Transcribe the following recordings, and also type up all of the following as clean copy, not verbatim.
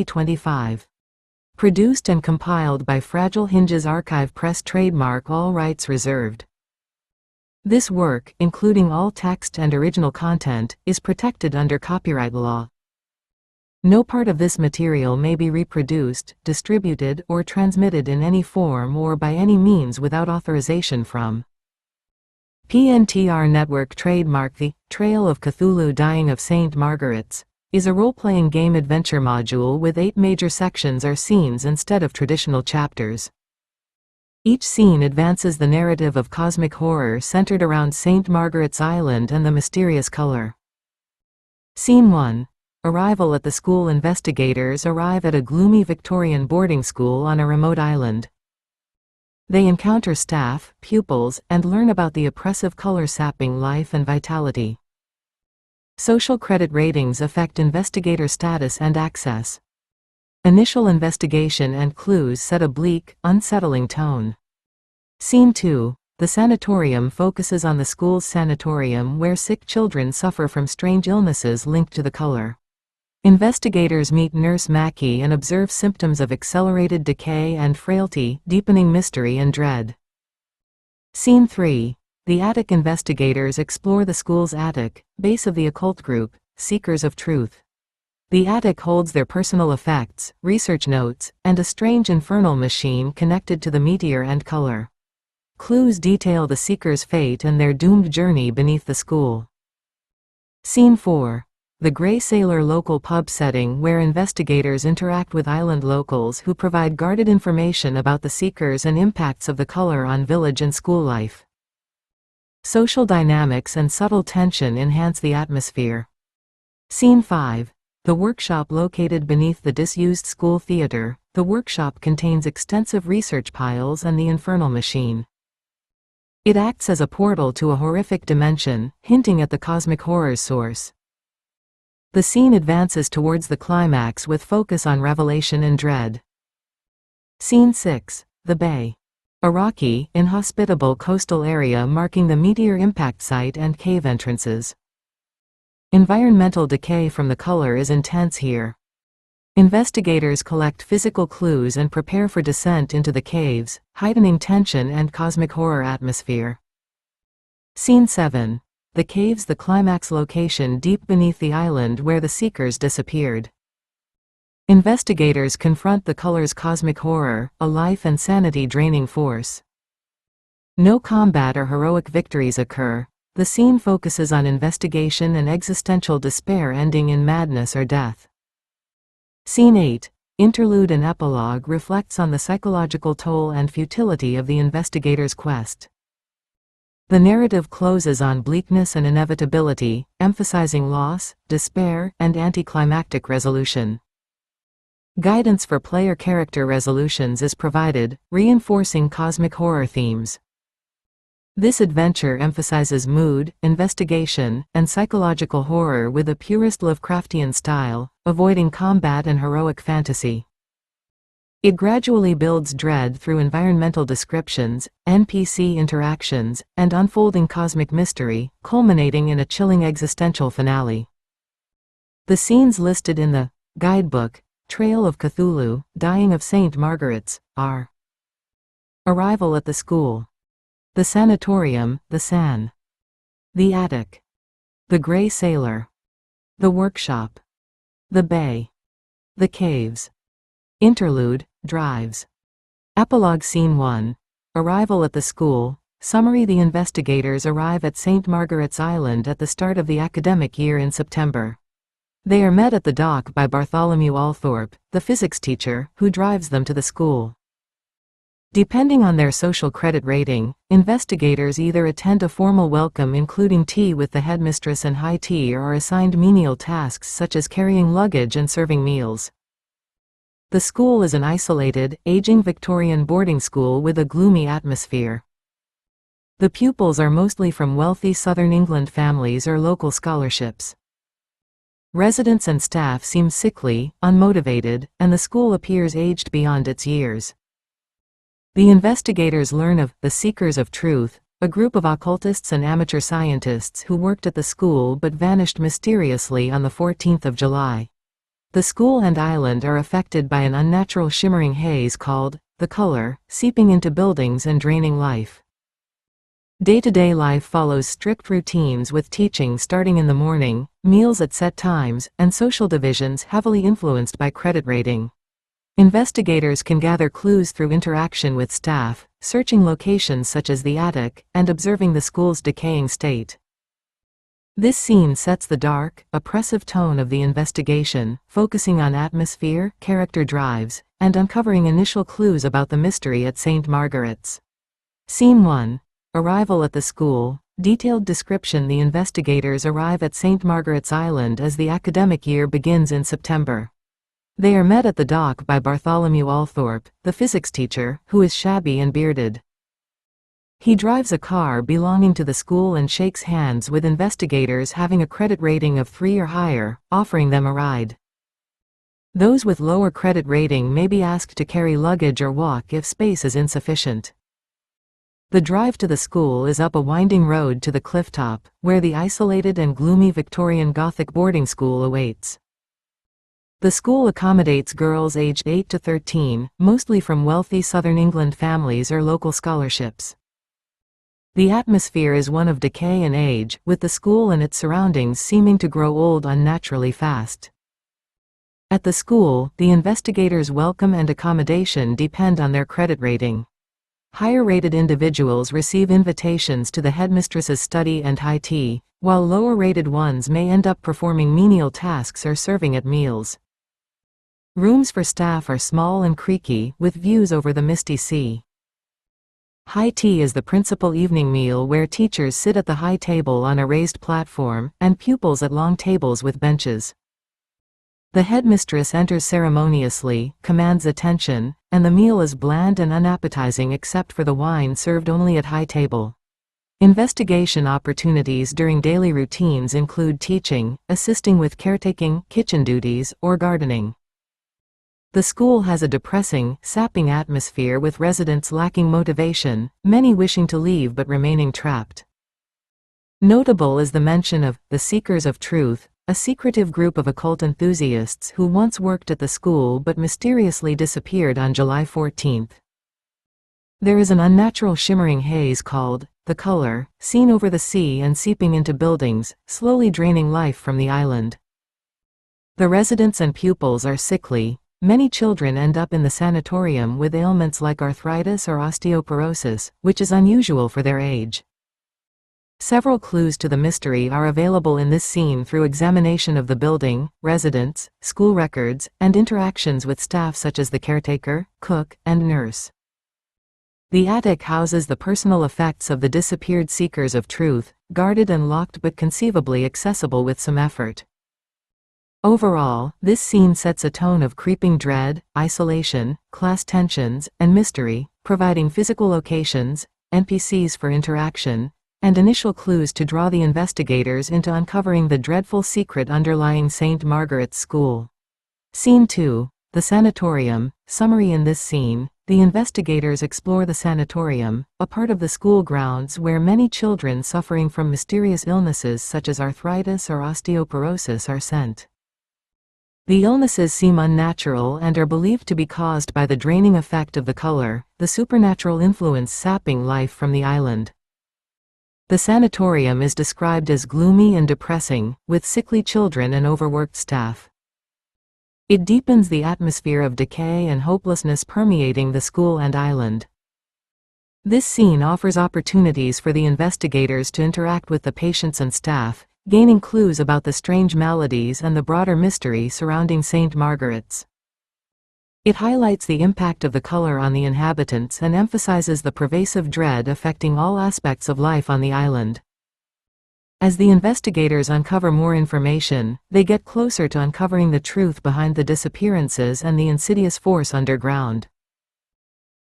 2025. Produced and compiled by Fragile Hinges Archive Press. Trademark, all rights reserved. This work, including all text and original content, is protected under copyright law. No part of this material may be reproduced, distributed, or transmitted in any form or by any means without authorization from PNTR Network. Trademark. The Trail of Cthulhu Dying of St Margarets is a role-playing game adventure module with 8 major sections or scenes instead of traditional chapters. Each scene advances the narrative of cosmic horror centered around St Margaret's Island and the mysterious color. Scene 1. Arrival at the school. Investigators arrive at a gloomy Victorian boarding school on a remote island. They encounter staff, pupils, and learn about the oppressive color sapping life and vitality. Social credit ratings affect investigator status and access. Initial investigation and clues set a bleak, unsettling tone. Scene 2. The Sanatorium focuses on the school's sanatorium where sick children suffer from strange illnesses linked to the color. Investigators meet Nurse Mackie and observe symptoms of accelerated decay and frailty, deepening mystery and dread. Scene 3. The attic. Investigators explore the school's attic, base of the occult group, Seekers of Truth. The attic holds their personal effects, research notes, and a strange infernal machine connected to the meteor and color. Clues detail the Seekers' fate and their doomed journey beneath the school. Scene 4. The Grey Sailor. Local pub setting where investigators interact with island locals who provide guarded information about the Seekers and impacts of the color on village and school life. Social dynamics and subtle tension enhance the atmosphere. Scene 5. The workshop. Located beneath the disused school theater, the workshop contains extensive research piles and the infernal machine. It acts as a portal to a horrific dimension, hinting at the cosmic horror's source. The scene advances towards the climax with focus on revelation and dread. Scene 6. The Bay. A rocky, inhospitable coastal area marking the meteor impact site and cave entrances. Environmental decay from the color is intense here. Investigators collect physical clues and prepare for descent into the caves, heightening tension and cosmic horror atmosphere. Scene 7. The caves. The climax. Location deep beneath the island where the Seekers disappeared. Investigators confront the color's cosmic horror, a life and sanity-draining force. No combat or heroic victories occur. The scene focuses on investigation and existential despair ending in madness or death. Scene 8. Interlude and epilogue reflects on the psychological toll and futility of the investigator's quest. The narrative closes on bleakness and inevitability, emphasizing loss, despair, and anticlimactic resolution. Guidance for player character resolutions is provided, reinforcing cosmic horror themes. This adventure emphasizes mood, investigation, and psychological horror with a purist Lovecraftian style, avoiding combat and heroic fantasy. It gradually builds dread through environmental descriptions, NPC interactions, and unfolding cosmic mystery, culminating in a chilling existential finale. The scenes listed in the Guidebook, Trail of Cthulhu, Dying of St Margarets, are: Arrival at the school, the Sanatorium, the San, the Attic, the Grey Sailor, the Workshop, the Bay, the Caves. Interlude, Drives. Epilogue. Scene 1. Arrival at the school. Summary. The investigators arrive at St Margaret's Island at the start of the academic year in September. They are met at the dock by Bartholomew Althorpe, the physics teacher, who drives them to the school. Depending on their social credit rating, investigators either attend a formal welcome including tea with the headmistress and high tea or are assigned menial tasks such as carrying luggage and serving meals. The school is an isolated, aging Victorian boarding school with a gloomy atmosphere. The pupils are mostly from wealthy Southern England families or local scholarships. Residents and staff seem sickly, unmotivated, and the school appears aged beyond its years. The investigators learn of the Seekers of Truth, a group of occultists and amateur scientists who worked at the school but vanished mysteriously on the 14th of July. The school and island are affected by an unnatural shimmering haze called the color, seeping into buildings and draining life. Day-to-day life follows strict routines with teaching starting in the morning, meals at set times, and social divisions heavily influenced by credit rating. Investigators can gather clues through interaction with staff, searching locations such as the attic, and observing the school's decaying state. This scene sets the dark, oppressive tone of the investigation, focusing on atmosphere, character drives, and uncovering initial clues about the mystery at St Margarets. Scene 1. Arrival at the school. Detailed description: the investigators arrive at St Margaret's Island as the academic year begins in September. They are met at the dock by Bartholomew Althorpe, the physics teacher, who is shabby and bearded. He drives a car belonging to the school and shakes hands with investigators having a credit rating of 3 or higher, offering them a ride. Those with lower credit rating may be asked to carry luggage or walk if space is insufficient. The drive to the school is up a winding road to the clifftop, where the isolated and gloomy Victorian Gothic boarding school awaits. The school accommodates girls aged 8 to 13, mostly from wealthy Southern England families or local scholarships. The atmosphere is one of decay and age, with the school and its surroundings seeming to grow old unnaturally fast. At the school, the investigators' welcome and accommodation depend on their credit rating. Higher-rated individuals receive invitations to the headmistress's study and high tea, while lower-rated ones may end up performing menial tasks or serving at meals. Rooms for staff are small and creaky, with views over the misty sea. High tea is the principal evening meal where teachers sit at the high table on a raised platform, and pupils at long tables with benches. The headmistress enters ceremoniously, commands attention, and the meal is bland and unappetizing except for the wine served only at high table. Investigation opportunities during daily routines include teaching, assisting with caretaking, kitchen duties, or gardening. The school has a depressing, sapping atmosphere with residents lacking motivation, many wishing to leave but remaining trapped. Notable is the mention of the Seekers of Truth, a secretive group of occult enthusiasts who once worked at the school but mysteriously disappeared on July 14. There is an unnatural shimmering haze called the color, seen over the sea and seeping into buildings, slowly draining life from the island. The residents and pupils are sickly. Many children end up in the sanatorium with ailments like arthritis or osteoporosis, which is unusual for their age. Several clues to the mystery are available in this scene through examination of the building, residents, school records, and interactions with staff such as the caretaker, cook, and nurse. The attic houses the personal effects of the disappeared Seekers of Truth, guarded and locked but conceivably accessible with some effort. Overall, this scene sets a tone of creeping dread, isolation, class tensions, and mystery, providing physical locations, NPCs for interaction, and initial clues to draw the investigators into uncovering the dreadful secret underlying St Margaret's School. Scene 2. The Sanatorium. Summary: in this scene, the investigators explore the sanatorium, a part of the school grounds where many children suffering from mysterious illnesses such as arthritis or osteoporosis are sent. The illnesses seem unnatural and are believed to be caused by the draining effect of the color, the supernatural influence sapping life from the island. The sanatorium is described as gloomy and depressing, with sickly children and overworked staff. It deepens the atmosphere of decay and hopelessness permeating the school and island. This scene offers opportunities for the investigators to interact with the patients and staff, gaining clues about the strange maladies and the broader mystery surrounding St Margaret's. It highlights the impact of the color on the inhabitants and emphasizes the pervasive dread affecting all aspects of life on the island. As the investigators uncover more information, they get closer to uncovering the truth behind the disappearances and the insidious force underground.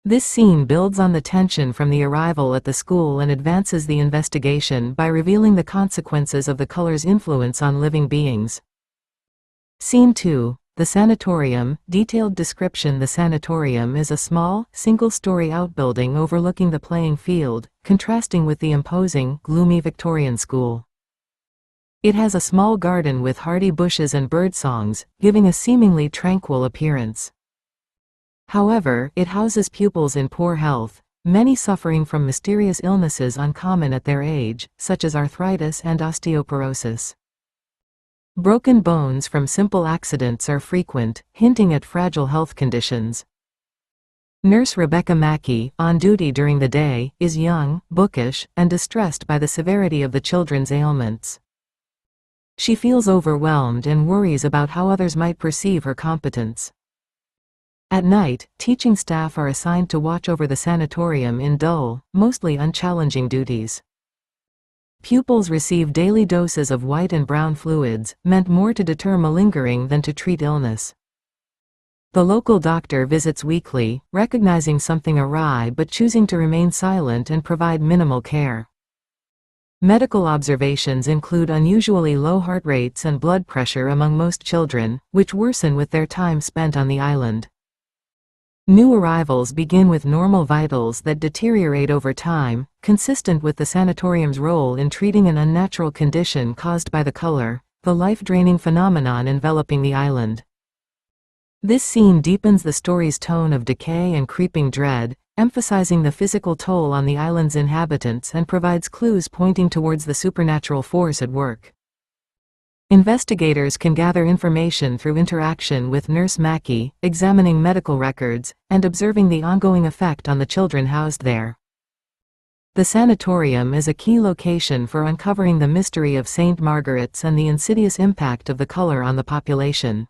This scene builds on the tension from the arrival at the school and advances the investigation by revealing the consequences of the color's influence on living beings. Scene 2. The Sanatorium. Detailed description: the sanatorium is a small, single-story outbuilding overlooking the playing field, contrasting with the imposing, gloomy Victorian school. It has a small garden with hardy bushes and birdsongs, giving a seemingly tranquil appearance. However, it houses pupils in poor health, many suffering from mysterious illnesses uncommon at their age, such as arthritis and osteoporosis. Broken bones from simple accidents are frequent, hinting at fragile health conditions. Nurse Rebecca Mackey, on duty during the day, is young, bookish, and distressed by the severity of the children's ailments. She feels overwhelmed and worries about how others might perceive her competence. At night, teaching staff are assigned to watch over the sanatorium in dull, mostly unchallenging duties. Pupils receive daily doses of white and brown fluids, meant more to deter malingering than to treat illness. The local doctor visits weekly, recognizing something awry but choosing to remain silent and provide minimal care. Medical observations include unusually low heart rates and blood pressure among most children, which worsen with their time spent on the island. New arrivals begin with normal vitals that deteriorate over time, consistent with the sanatorium's role in treating an unnatural condition caused by the color, the life-draining phenomenon enveloping the island. This scene deepens the story's tone of decay and creeping dread, emphasizing the physical toll on the island's inhabitants and provides clues pointing towards the supernatural force at work. Investigators can gather information through interaction with Nurse Mackey, examining medical records, and observing the ongoing effect on the children housed there. The sanatorium is a key location for uncovering the mystery of St Margarets and the insidious impact of the color on the population.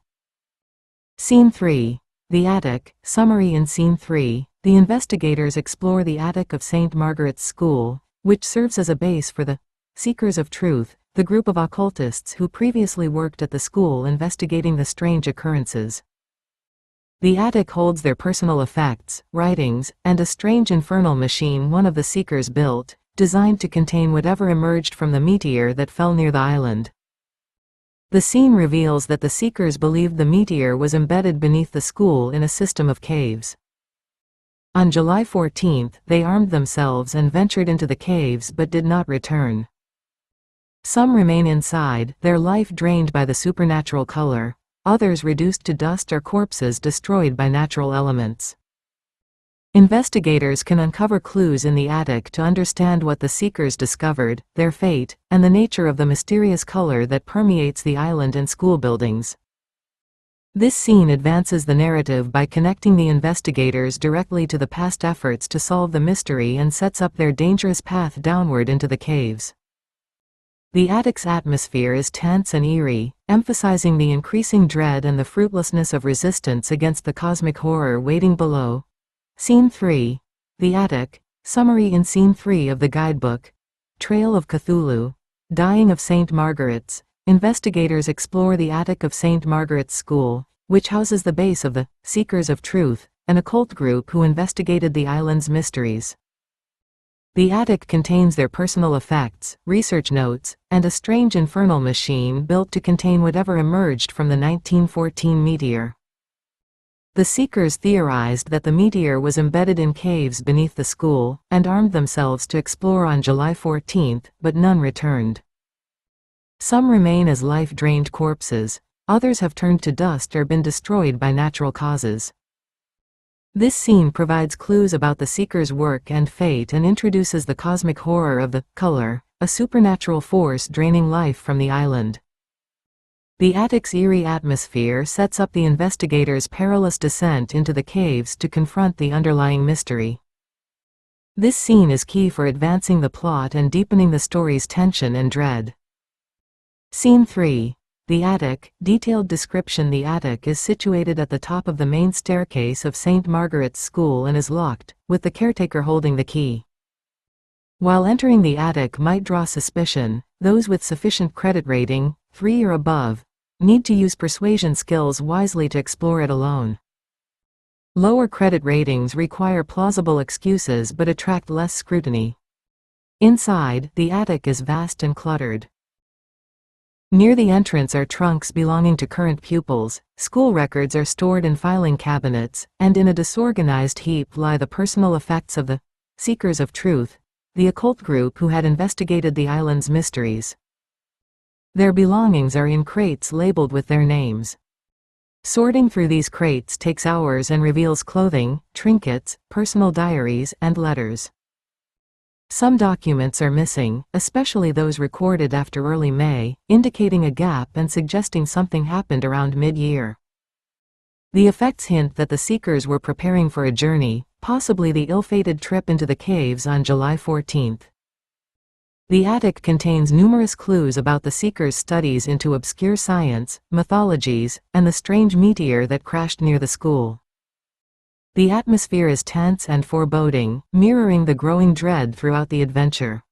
Scene 3. The Attic. Summary. In Scene 3, the investigators explore the attic of St Margarets School, which serves as a base for the Seekers of Truth, the group of occultists who previously worked at the school investigating the strange occurrences. The attic holds their personal effects, writings, and a strange infernal machine one of the seekers built, designed to contain whatever emerged from the meteor that fell near the island. The scene reveals that the seekers believed the meteor was embedded beneath the school in a system of caves. On July 14, they armed themselves and ventured into the caves but did not return. Some remain inside, their life drained by the supernatural color, others reduced to dust or corpses destroyed by natural elements. Investigators can uncover clues in the attic to understand what the seekers discovered, their fate, and the nature of the mysterious color that permeates the island and school buildings. This scene advances the narrative by connecting the investigators directly to the past efforts to solve the mystery and sets up their dangerous path downward into the caves. The attic's atmosphere is tense and eerie, emphasizing the increasing dread and the fruitlessness of resistance against the cosmic horror waiting below. Scene 3. The Attic. Summary. In Scene 3 of the guidebook, Trail of Cthulhu, Dying of St Margarets, investigators explore the attic of St Margarets School, which houses the base of the Seekers of Truth, an occult group who investigated the island's mysteries. The attic contains their personal effects, research notes, and a strange infernal machine built to contain whatever emerged from the 1914 meteor. The seekers theorized that the meteor was embedded in caves beneath the school, and armed themselves to explore on July 14, but none returned. Some remain as life-drained corpses, others have turned to dust or been destroyed by natural causes. This scene provides clues about the seeker's work and fate and introduces the cosmic horror of the color, a supernatural force draining life from the island. The attic's eerie atmosphere sets up the investigators' perilous descent into the caves to confront the underlying mystery. This scene is key for advancing the plot and deepening the story's tension and dread. Scene 3. The Attic. Detailed description. The attic is situated at the top of the main staircase of St Margaret's School and is locked, with the caretaker holding the key. While entering the attic might draw suspicion, those with sufficient credit rating, 3 or above, need to use persuasion skills wisely to explore it alone. Lower credit ratings require plausible excuses but attract less scrutiny. Inside, the attic is vast and cluttered. Near the entrance are trunks belonging to current pupils, school records are stored in filing cabinets, and in a disorganized heap lie the personal effects of the Seekers of Truth, the occult group who had investigated the island's mysteries. Their belongings are in crates labeled with their names. Sorting through these crates takes hours and reveals clothing, trinkets, personal diaries, and letters. Some documents are missing, especially those recorded after early May, indicating a gap and suggesting something happened around mid-year. The effects hint that the seekers were preparing for a journey, possibly the ill-fated trip into the caves on July 14. The attic contains numerous clues about the seekers' studies into obscure science, mythologies, and the strange meteor that crashed near the school. The atmosphere is tense and foreboding, mirroring the growing dread throughout the adventure.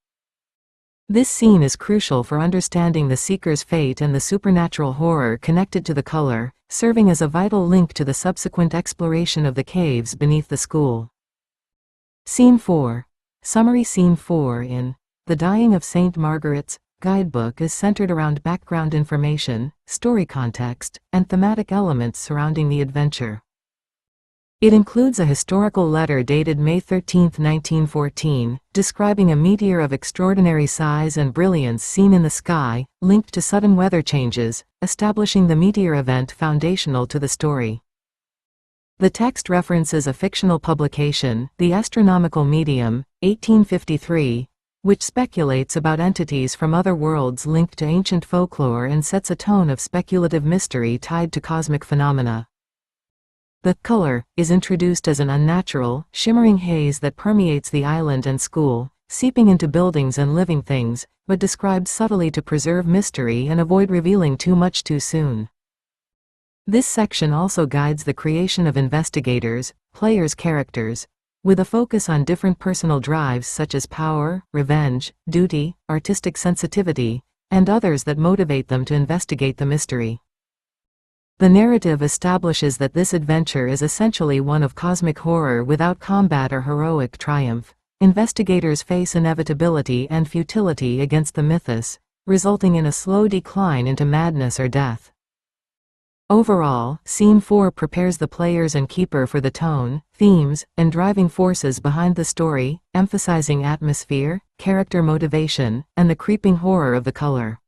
This scene is crucial for understanding the seeker's fate and the supernatural horror connected to the color, serving as a vital link to the subsequent exploration of the caves beneath the school. Scene 4. Summary. Scene 4 in The Dying of St Margarets Guidebook is centered around background information, story context, and thematic elements surrounding the adventure. It includes a historical letter dated May 13, 1914, describing a meteor of extraordinary size and brilliance seen in the sky, linked to sudden weather changes, establishing the meteor event foundational to the story. The text references a fictional publication, The Astronomical Medium, 1853, which speculates about entities from other worlds linked to ancient folklore and sets a tone of speculative mystery tied to cosmic phenomena. The color is introduced as an unnatural, shimmering haze that permeates the island and school, seeping into buildings and living things, but described subtly to preserve mystery and avoid revealing too much too soon. This section also guides the creation of investigators, players' characters, with a focus on different personal drives such as power, revenge, duty, artistic sensitivity, and others that motivate them to investigate the mystery. The narrative establishes that this adventure is essentially one of cosmic horror without combat or heroic triumph. Investigators face inevitability and futility against the mythos, resulting in a slow decline into madness or death. Overall, Scene 4 prepares the players and keeper for the tone, themes, and driving forces behind the story, emphasizing atmosphere, character motivation, and the creeping horror of the color.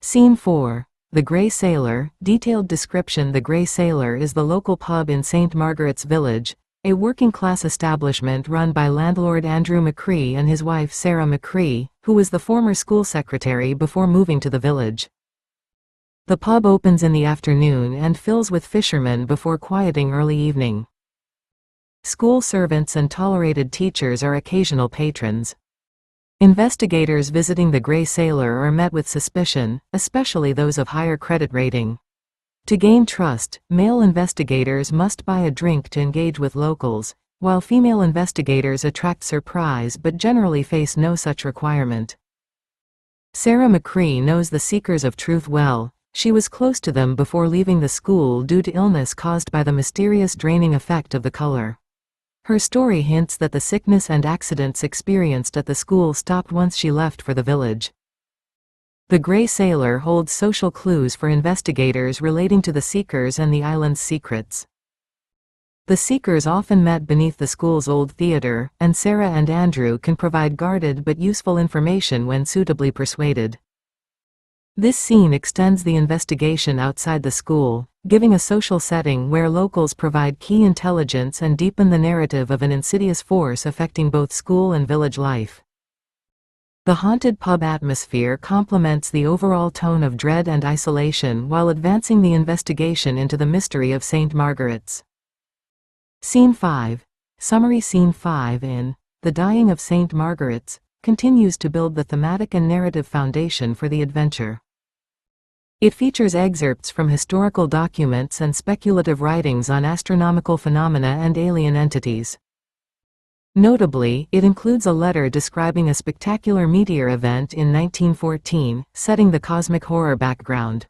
Scene 4. The Grey Sailor. Detailed description. The Grey Sailor is the local pub in St Margaret's Village, a working-class establishment run by landlord Andrew McCree and his wife Sarah McCree, who was the former school secretary before moving to the village. The pub opens in the afternoon and fills with fishermen before quieting early evening. School servants and tolerated teachers are occasional patrons. Investigators visiting the Grey Sailor are met with suspicion, especially those of higher credit rating. To gain trust, male investigators must buy a drink to engage with locals, while female investigators attract surprise but generally face no such requirement. Sarah McCree knows the seekers of truth well. She was close to them before leaving the school due to illness caused by the mysterious draining effect of the color. Her story hints that the sickness and accidents experienced at the school stopped once she left for the village. The Grey Sailor holds social clues for investigators relating to the seekers and the island's secrets. The seekers often met beneath the school's old theater, and Sarah and Andrew can provide guarded but useful information when suitably persuaded. This scene extends the investigation outside the school, giving a social setting where locals provide key intelligence and deepen the narrative of an insidious force affecting both school and village life. The haunted pub atmosphere complements the overall tone of dread and isolation while advancing the investigation into the mystery of St Margaret's. Scene 5. Summary. Scene 5 in The Dying of St Margaret's continues to build the thematic and narrative foundation for the adventure. It features excerpts from historical documents and speculative writings on astronomical phenomena and alien entities. Notably, it includes a letter describing a spectacular meteor event in 1914, setting the cosmic horror background.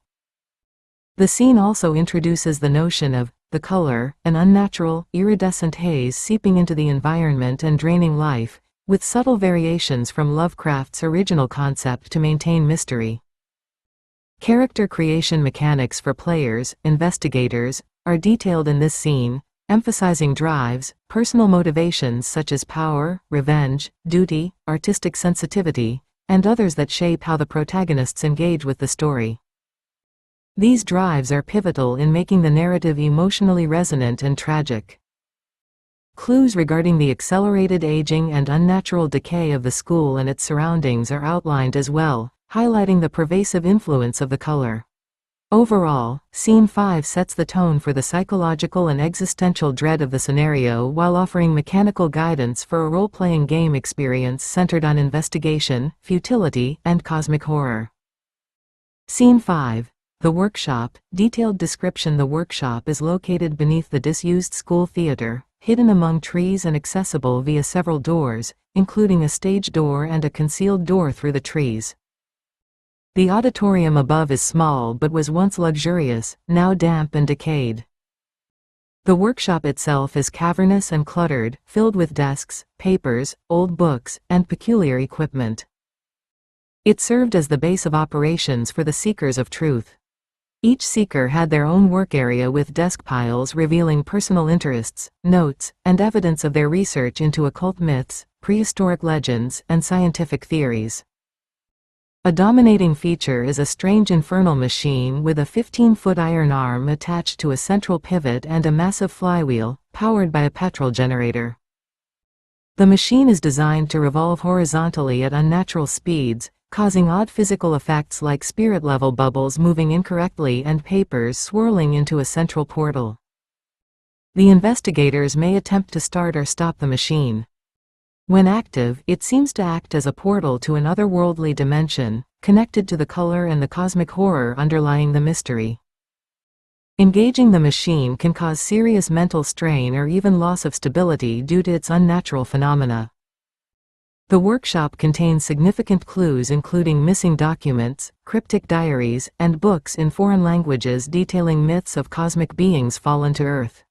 The scene also introduces the notion of the color, an unnatural, iridescent haze seeping into the environment and draining life, with subtle variations from Lovecraft's original concept to maintain mystery. Character creation mechanics for players, investigators, are detailed in this scene, emphasizing drives, personal motivations such as power, revenge, duty, artistic sensitivity, and others that shape how the protagonists engage with the story. These drives are pivotal in making the narrative emotionally resonant and tragic. Clues regarding the accelerated aging and unnatural decay of the school and its surroundings are outlined as well, highlighting the pervasive influence of the color. Overall, Scene 5 sets the tone for the psychological and existential dread of the scenario while offering mechanical guidance for a role-playing game experience centered on investigation, futility, and cosmic horror. Scene 5. The Workshop. Detailed description: the workshop is located beneath the disused school theater, hidden among trees and accessible via several doors, including a stage door and a concealed door through the trees. The auditorium above is small but was once luxurious, now damp and decayed. The workshop itself is cavernous and cluttered, filled with desks, papers, old books, and peculiar equipment. It served as the base of operations for the seekers of truth. Each seeker had their own work area with desk piles revealing personal interests, notes, and evidence of their research into occult myths, prehistoric legends, and scientific theories. A dominating feature is a strange infernal machine with a 15-foot iron arm attached to a central pivot and a massive flywheel, powered by a petrol generator. The machine is designed to revolve horizontally at unnatural speeds, causing odd physical effects like spirit-level bubbles moving incorrectly and papers swirling into a central portal. The investigators may attempt to start or stop the machine. When active, it seems to act as a portal to an otherworldly dimension, connected to the color and the cosmic horror underlying the mystery. Engaging the machine can cause serious mental strain or even loss of stability due to its unnatural phenomena. The workshop contains significant clues including missing documents, cryptic diaries, and books in foreign languages detailing myths of cosmic beings fallen to Earth.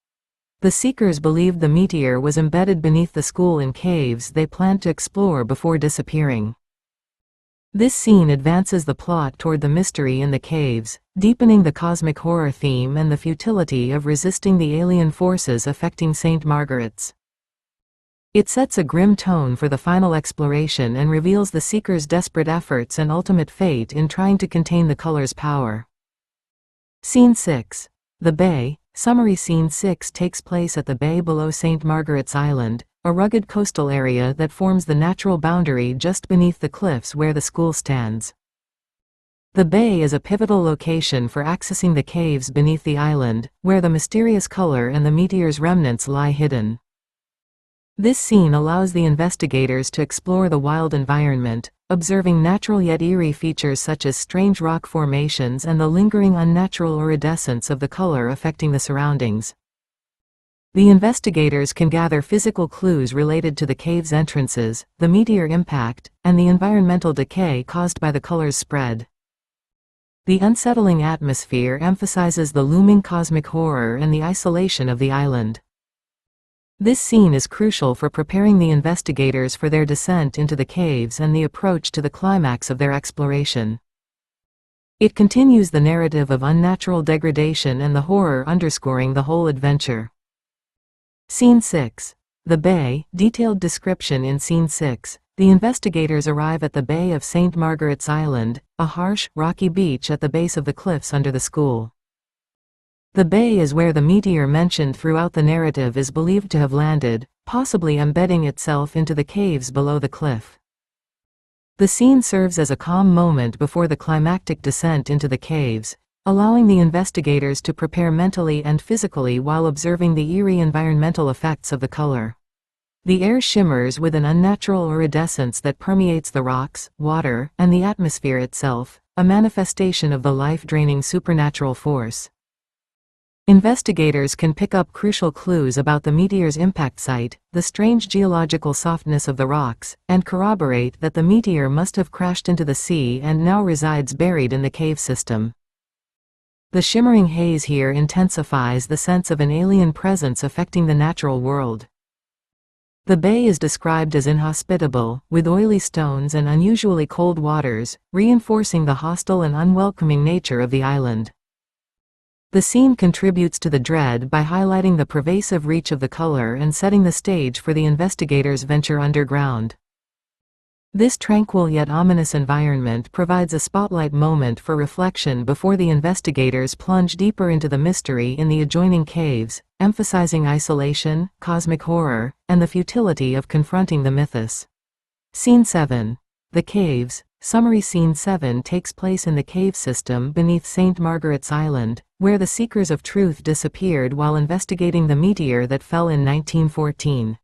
The seekers believed the meteor was embedded beneath the school in caves they planned to explore before disappearing. This scene advances the plot toward the mystery in the caves, deepening the cosmic horror theme and the futility of resisting the alien forces affecting St Margarets. It sets a grim tone for the final exploration and reveals the seekers' desperate efforts and ultimate fate in trying to contain the color's power. Scene 6. The Bay. Summary: Scene 6 takes place at the bay below St Margaret's Island, a rugged coastal area that forms the natural boundary just beneath the cliffs where the school stands. The bay is a pivotal location for accessing the caves beneath the island, where the mysterious color and the meteor's remnants lie hidden. This scene allows the investigators to explore the wild environment, observing natural yet eerie features such as strange rock formations and the lingering unnatural iridescence of the color affecting the surroundings. The investigators can gather physical clues related to the cave's entrances, the meteor impact, and the environmental decay caused by the color's spread. The unsettling atmosphere emphasizes the looming cosmic horror and the isolation of the island. This scene is crucial for preparing the investigators for their descent into the caves and the approach to the climax of their exploration. It continues the narrative of unnatural degradation and the horror underscoring the whole adventure. Scene 6. The Bay. Detailed description: in Scene 6, the investigators arrive at the bay of St Margaret's Island, a harsh, rocky beach at the base of the cliffs under the school. The bay is where the meteor mentioned throughout the narrative is believed to have landed, possibly embedding itself into the caves below the cliff. The scene serves as a calm moment before the climactic descent into the caves, allowing the investigators to prepare mentally and physically while observing the eerie environmental effects of the color. The air shimmers with an unnatural iridescence that permeates the rocks, water, and the atmosphere itself, a manifestation of the life-draining supernatural force. Investigators can pick up crucial clues about the meteor's impact site, the strange geological softness of the rocks, and corroborate that the meteor must have crashed into the sea and now resides buried in the cave system. The shimmering haze here intensifies the sense of an alien presence affecting the natural world. The bay is described as inhospitable, with oily stones and unusually cold waters, reinforcing the hostile and unwelcoming nature of the island. The scene contributes to the dread by highlighting the pervasive reach of the color and setting the stage for the investigators' venture underground. This tranquil yet ominous environment provides a spotlight moment for reflection before the investigators plunge deeper into the mystery in the adjoining caves, emphasizing isolation, cosmic horror, and the futility of confronting the mythos. Scene 7. The Caves. Summary. Scene 7 takes place in the cave system beneath St Margarets Island, where the seekers of truth disappeared while investigating the meteor that fell in 1914.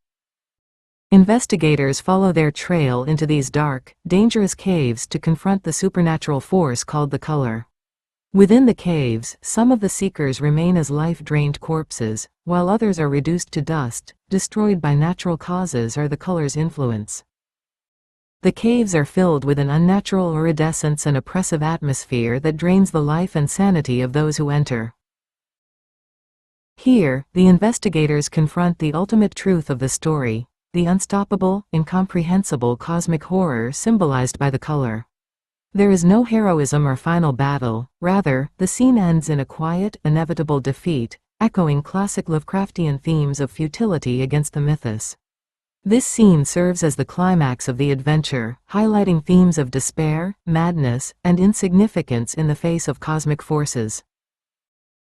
Investigators follow their trail into these dark, dangerous caves to confront the supernatural force called the color. Within the caves, some of the seekers remain as life-drained corpses, while others are reduced to dust, destroyed by natural causes or the color's influence. The caves are filled with an unnatural iridescence and oppressive atmosphere that drains the life and sanity of those who enter. Here, the investigators confront the ultimate truth of the story, the unstoppable, incomprehensible cosmic horror symbolized by the color. There is no heroism or final battle, rather, the scene ends in a quiet, inevitable defeat, echoing classic Lovecraftian themes of futility against the mythos. This scene serves as the climax of the adventure, highlighting themes of despair, madness, and insignificance in the face of cosmic forces.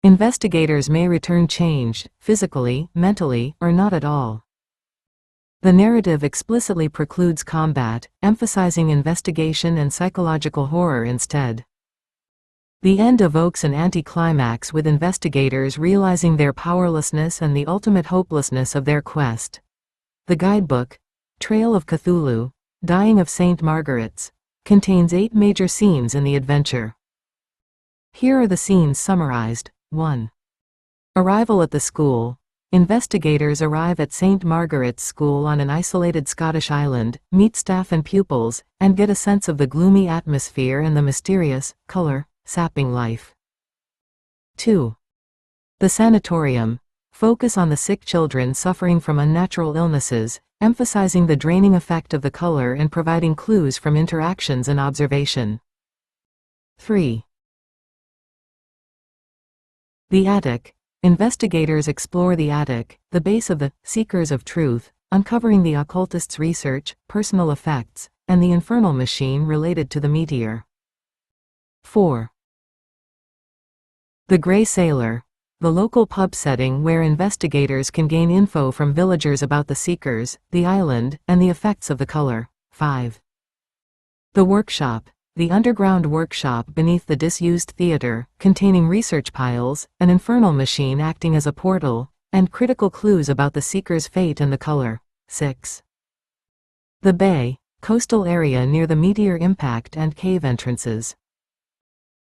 Investigators may return changed, physically, mentally, or not at all. The narrative explicitly precludes combat, emphasizing investigation and psychological horror instead. The end evokes an anticlimax with investigators realizing their powerlessness and the ultimate hopelessness of their quest. The guidebook, Trail of Cthulhu, Dying of St Margarets, contains 8 major scenes in the adventure. Here are the scenes summarized. 1. Arrival at the school. Investigators arrive at St Margarets School on an isolated Scottish island, meet staff and pupils, and get a sense of the gloomy atmosphere and the mysterious, sapping life. 2. The Sanatorium. Focus on the sick children suffering from unnatural illnesses, emphasizing the draining effect of the color and providing clues from interactions and observation. 3. The attic. Investigators explore the attic, the base of the seekers of truth, uncovering the occultist's research, personal effects, and the infernal machine related to the meteor. 4. The Grey Sailor. The local pub setting where investigators can gain info from villagers about the seekers, the island, and the effects of the color. 5. The Workshop. The underground workshop beneath the disused theater, containing research piles, an infernal machine acting as a portal, and critical clues about the seeker's fate and the color. 6. The Bay. Coastal area near the meteor impact and cave entrances.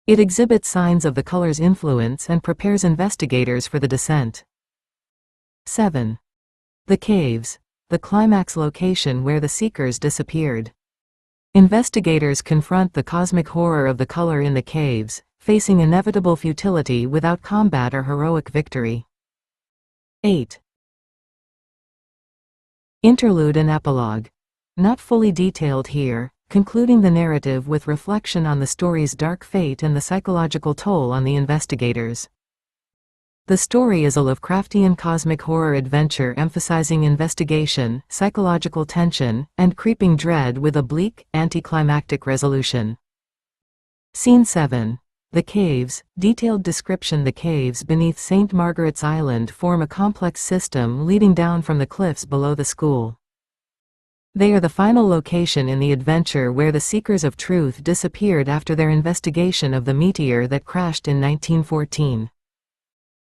It exhibits signs of the color's influence and prepares investigators for the descent. 7. The Caves. The climax location where the seekers disappeared. Investigators confront the cosmic horror of the color in the caves, facing inevitable futility without combat or heroic victory. 8. Interlude and Epilogue. Not fully detailed here, concluding the narrative with reflection on the story's dark fate and the psychological toll on the investigators. The story is a Lovecraftian cosmic horror adventure emphasizing investigation, psychological tension, and creeping dread with a bleak, anticlimactic resolution. Scene 7. The Caves. Detailed description. The caves beneath St Margaret's Island form a complex system leading down from the cliffs below the school. They are the final location in the adventure where the seekers of truth disappeared after their investigation of the meteor that crashed in 1914.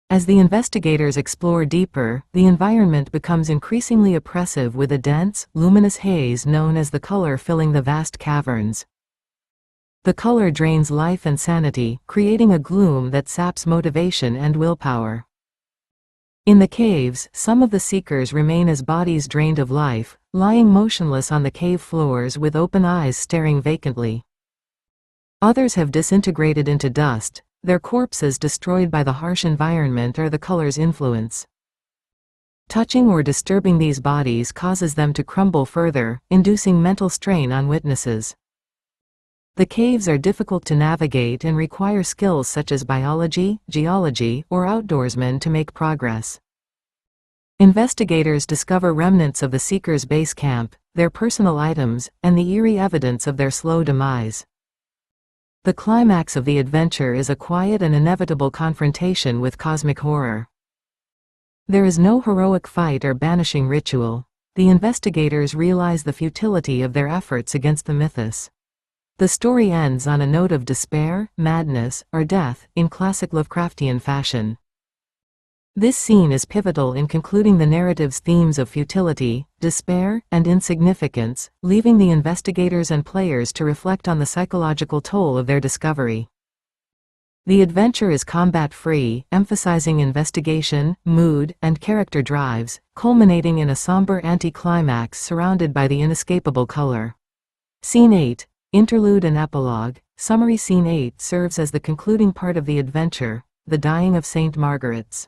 As the investigators explore deeper, the environment becomes increasingly oppressive with a dense, luminous haze known as the color filling the vast caverns. The color drains life and sanity, creating a gloom that saps motivation and willpower. In the caves, some of the seekers remain as bodies drained of life, lying motionless on the cave floors with open eyes staring vacantly. Others have disintegrated into dust, their corpses destroyed by the harsh environment or the color's influence. Touching or disturbing these bodies causes them to crumble further, inducing mental strain on witnesses. The caves are difficult to navigate and require skills such as biology, geology, or outdoorsmen to make progress. Investigators discover remnants of the seekers' base camp, their personal items, and the eerie evidence of their slow demise. The climax of the adventure is a quiet and inevitable confrontation with cosmic horror. There is no heroic fight or banishing ritual. The investigators realize the futility of their efforts against the mythos. The story ends on a note of despair, madness, or death, in classic Lovecraftian fashion. This scene is pivotal in concluding the narrative's themes of futility, despair, and insignificance, leaving the investigators and players to reflect on the psychological toll of their discovery. The adventure is combat-free, emphasizing investigation, mood, and character drives, culminating in a somber anti-climax surrounded by the inescapable color. Scene 8, Interlude and Epilogue. Summary. Scene 8 serves as the concluding part of the adventure, the dying of St Margarets.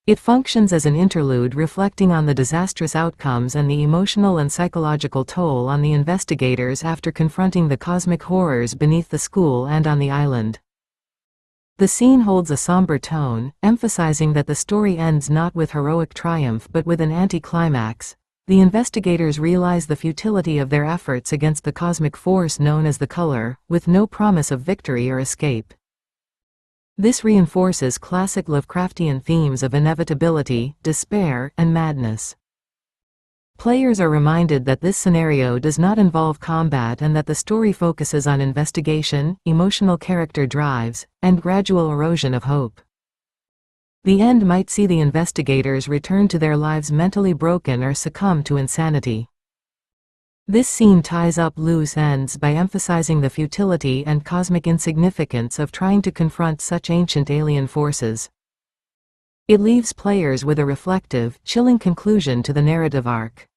It functions as an interlude reflecting on the disastrous outcomes and the emotional and psychological toll on the investigators after confronting the cosmic horrors beneath the school and on the island. The scene holds a somber tone, emphasizing that the story ends not with heroic triumph but with an anti-climax. The investigators realize the futility of their efforts against the cosmic force known as the color, with no promise of victory or escape. This reinforces classic Lovecraftian themes of inevitability, despair, and madness. Players are reminded that this scenario does not involve combat and that the story focuses on investigation, emotional character drives, and gradual erosion of hope. The end might see the investigators return to their lives mentally broken or succumb to insanity. This scene ties up loose ends by emphasizing the futility and cosmic insignificance of trying to confront such ancient alien forces. It leaves players with a reflective, chilling conclusion to the narrative arc.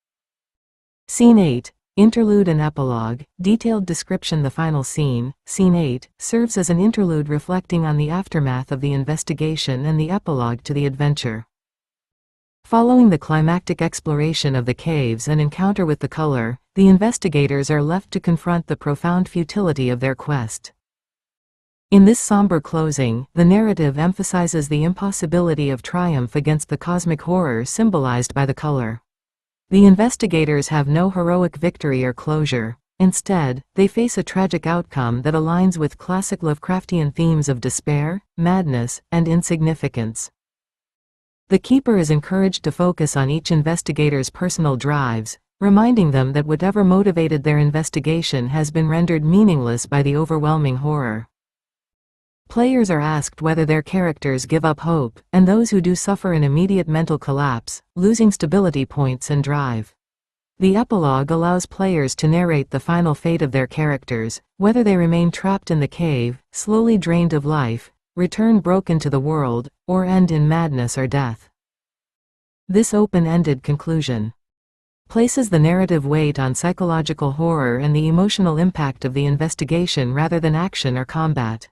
Scene 8, Interlude and Epilogue. Detailed description. The final scene, Scene 8, serves as an interlude reflecting on the aftermath of the investigation and the epilogue to the adventure. Following the climactic exploration of the caves and encounter with the color, the investigators are left to confront the profound futility of their quest. In this somber closing, the narrative emphasizes the impossibility of triumph against the cosmic horror symbolized by the color. The investigators have no heroic victory or closure. Instead, they face a tragic outcome that aligns with classic Lovecraftian themes of despair, madness, and insignificance. The keeper is encouraged to focus on each investigator's personal drives, reminding them that whatever motivated their investigation has been rendered meaningless by the overwhelming horror. Players are asked whether their characters give up hope, and those who do suffer an immediate mental collapse, losing stability points and drive. The epilogue allows players to narrate the final fate of their characters, whether they remain trapped in the cave, slowly drained of life, return broken to the world, or end in madness or death. This open-ended conclusion places the narrative weight on psychological horror and the emotional impact of the investigation rather than action or combat.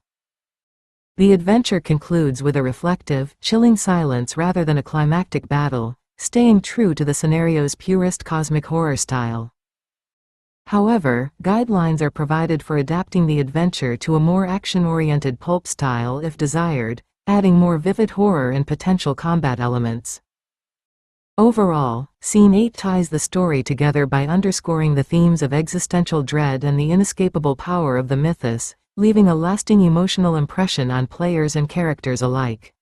The adventure concludes with a reflective, chilling silence rather than a climactic battle, staying true to the scenario's purist cosmic horror style. However, guidelines are provided for adapting the adventure to a more action-oriented pulp style if desired, adding more vivid horror and potential combat elements. Overall, Scene 8 ties the story together by underscoring the themes of existential dread and the inescapable power of the mythos, leaving a lasting emotional impression on players and characters alike.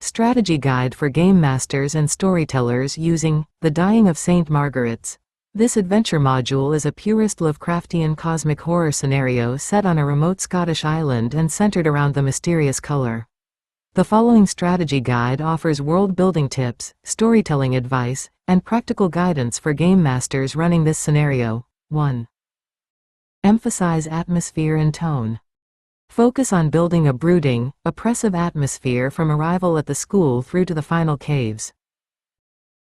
Strategy Guide for Game Masters and Storytellers using The Dying of St Margarets. This adventure module is a purist Lovecraftian cosmic horror scenario set on a remote Scottish island and centered around the mysterious color. The following strategy guide offers world-building tips, storytelling advice, and practical guidance for game masters running this scenario. 1. Emphasize atmosphere and tone. Focus on building a brooding, oppressive atmosphere from arrival at the school through to the final caves.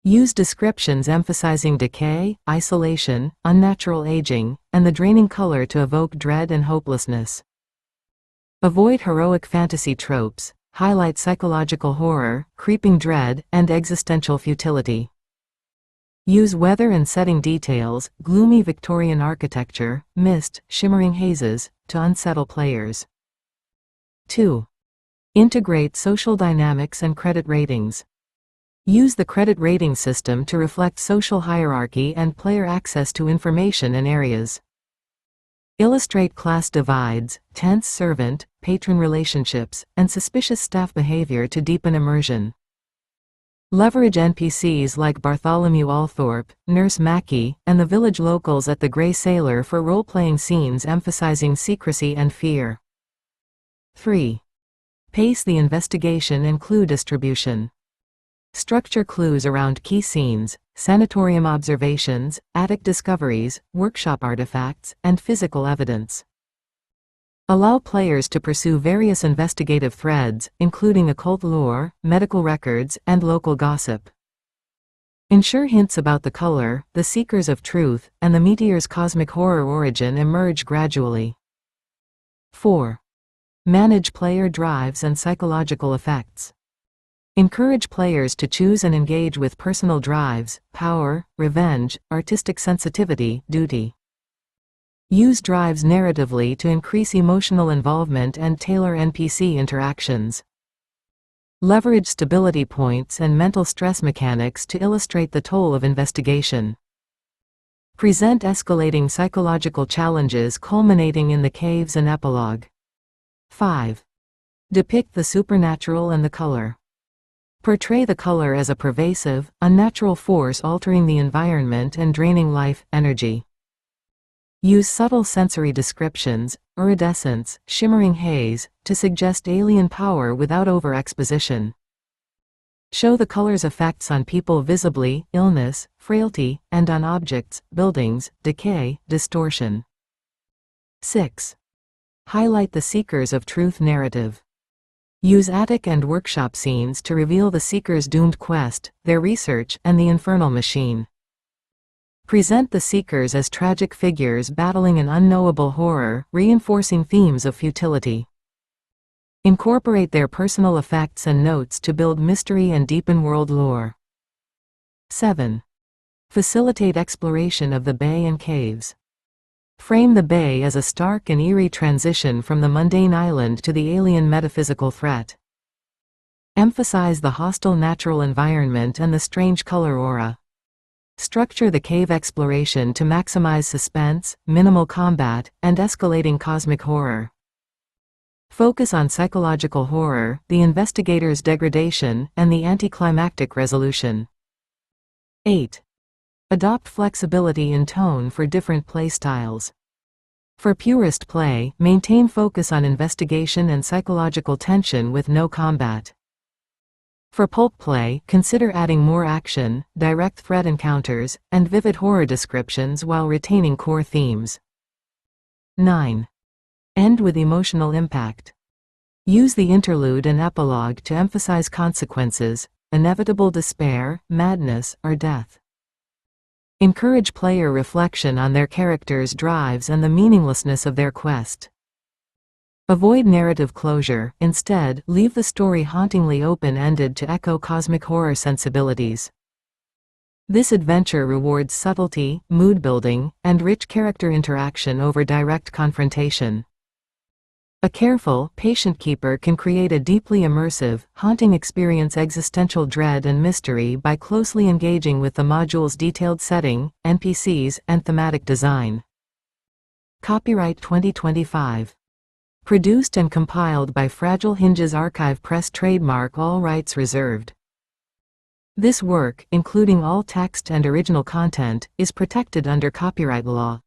Use descriptions emphasizing decay, isolation, unnatural aging, and the draining color to evoke dread and hopelessness. Avoid heroic fantasy tropes. Highlight psychological horror, creeping dread, and existential futility. Use weather and setting details, gloomy Victorian architecture, mist, shimmering hazes, to unsettle players. 2. Integrate social dynamics and credit ratings. Use the credit rating system to reflect social hierarchy and player access to information and areas. Illustrate class divides, tense servant, patron relationships, and suspicious staff behavior to deepen immersion. Leverage NPCs like Bartholomew Althorpe, Nurse Mackie, and the village locals at the Grey Sailor for role-playing scenes emphasizing secrecy and fear. 3. Pace the investigation and clue distribution. Structure clues around key scenes, sanatorium observations, attic discoveries, workshop artifacts, and physical evidence. Allow players to pursue various investigative threads, including occult lore, medical records, and local gossip. Ensure hints about the color, the seekers of truth, and the meteor's cosmic horror origin emerge gradually. 4. Manage player drives and psychological effects. Encourage players to choose and engage with personal drives, power, revenge, artistic sensitivity, duty. Use drives narratively to increase emotional involvement and tailor NPC interactions. Leverage stability points and mental stress mechanics to illustrate the toll of investigation. Present escalating psychological challenges culminating in the caves and epilogue. 5. Depict the supernatural and the color. Portray the color as a pervasive, unnatural force altering the environment and draining life, energy. Use subtle sensory descriptions, iridescence, shimmering haze, to suggest alien power without over-exposition. Show the color's effects on people visibly, illness, frailty, and on objects, buildings, decay, distortion. 6. Highlight the seekers of truth narrative. Use attic and workshop scenes to reveal the seeker's doomed quest, their research, and the infernal machine. Present the seekers as tragic figures battling an unknowable horror, reinforcing themes of futility. Incorporate their personal effects and notes to build mystery and deepen world lore. 7. Facilitate exploration of the bay and caves. Frame the bay as a stark and eerie transition from the mundane island to the alien metaphysical threat. Emphasize the hostile natural environment and the strange color aura. Structure the cave exploration to maximize suspense, minimal combat, and escalating cosmic horror. Focus on psychological horror, the investigator's degradation, and the anticlimactic resolution. 8. Adopt flexibility in tone for different playstyles. For purist play, maintain focus on investigation and psychological tension with no combat. For pulp play, consider adding more action, direct threat encounters, and vivid horror descriptions while retaining core themes. 9. End with emotional impact. Use the interlude and epilogue to emphasize consequences, inevitable despair, madness, or death. Encourage player reflection on their characters' drives and the meaninglessness of their quest. Avoid narrative closure, instead, leave the story hauntingly open-ended to echo cosmic horror sensibilities. This adventure rewards subtlety, mood-building, and rich character interaction over direct confrontation. A careful, patient keeper can create a deeply immersive, haunting experience, existential dread and mystery by closely engaging with the module's detailed setting, NPCs, and thematic design. Copyright 2025. Produced and compiled by Fragile Hinges Archive Press. Trademark, all rights reserved. This work, including all text and original content, is protected under copyright law.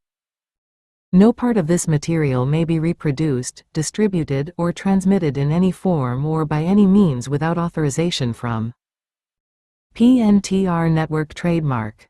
No part of this material may be reproduced, distributed, or transmitted in any form or by any means without authorization from PNTR Network. Trademark.